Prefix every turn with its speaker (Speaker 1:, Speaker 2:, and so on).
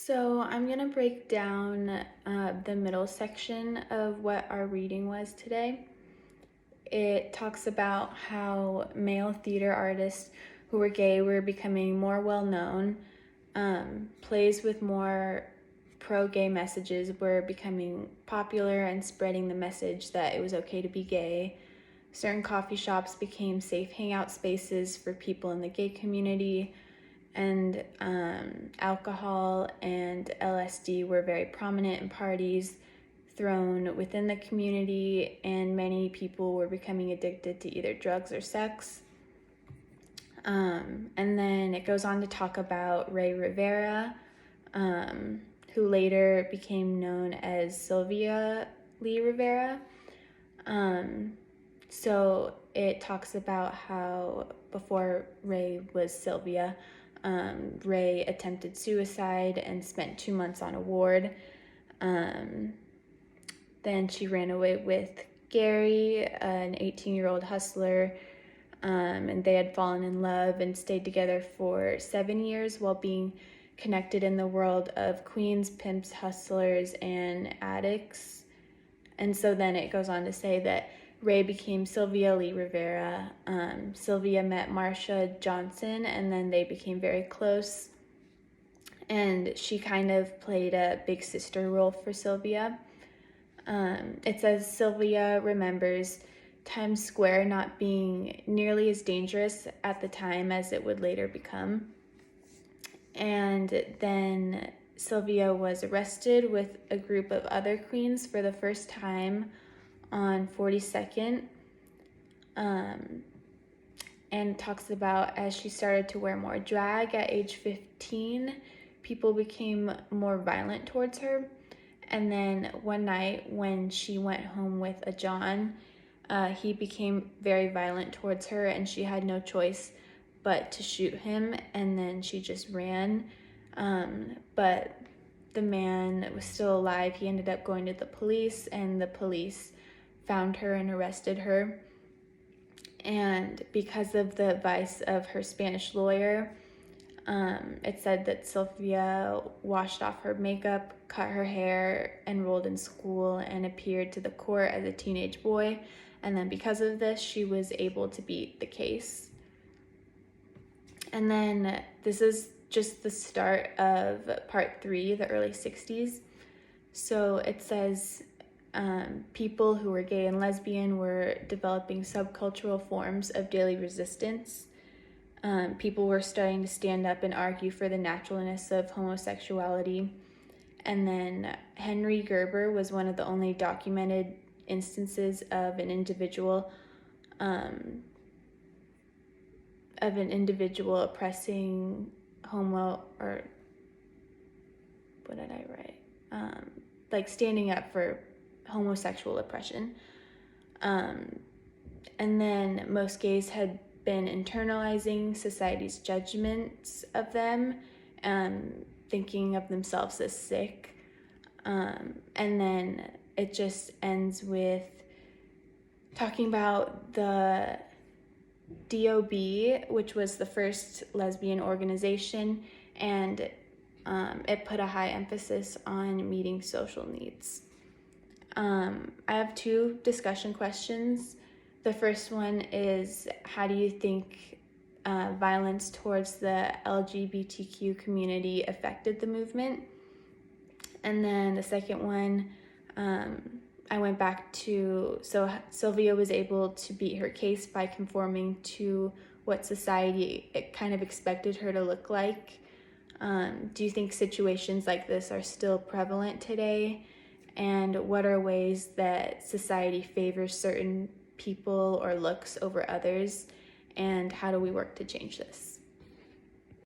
Speaker 1: So I'm going to break down the middle section of what our reading was today. It talks about how male theater artists who were gay were becoming more well known. Plays with more pro-gay messages were becoming popular and spreading the message that it was okay to be gay. Certain coffee shops became safe hangout spaces for people in the gay community, and alcohol and LSD were very prominent in parties thrown within the community, and many people were becoming addicted to either drugs or sex. And then it goes on to talk about Ray Rivera, who later became known as Sylvia Lee Rivera. So it talks about how before Ray was Sylvia, Ray attempted suicide and spent 2 months on a ward. Then she ran away with Gary, an 18-year-old hustler, and they had fallen in love and stayed together for 7 years while being connected in the world of queens, pimps, hustlers, and addicts. And so then it goes on to say that Ray became Sylvia Lee Rivera. Sylvia met Marsha Johnson, and then they became very close. And she kind of played a big sister role for Sylvia. It says Sylvia remembers Times Square not being nearly as dangerous at the time as it would later become. And then Sylvia was arrested with a group of other queens for the first time on 42nd, and talks about as she started to wear more drag at age 15, people became more violent towards her. And then one night when she went home with a John, he became very violent towards her, and she had no choice but to shoot him, and then she just ran. But the man was still alive. He ended up going to the police, and the police found her and arrested her. And because of the advice of her Spanish lawyer, it said that Sylvia washed off her makeup, cut her hair, enrolled in school, and appeared to the court as a teenage boy. And then because of this, she was able to beat the case. And then this is just the start of part 3, the early 60s. So it says people who were gay and lesbian were developing subcultural forms of daily resistance. People were starting to stand up and argue for the naturalness of homosexuality. And then Henry Gerber was one of the only documented instances of an individual oppressing like standing up for homosexual oppression. And then most gays had been internalizing society's judgments of them, thinking of themselves as sick. And then it just ends with talking about the DOB, which was the first lesbian organization, and it put a high emphasis on meeting social needs. I have 2 discussion questions. The first one is, how do you think violence towards the LGBTQ community affected the movement? And then the second one, I went back to, so Sylvia was able to beat her case by conforming to what society kind of expected her to look like. Do you think situations like this are still prevalent today? And what are ways that society favors certain people or looks over others? And how do we work to change this?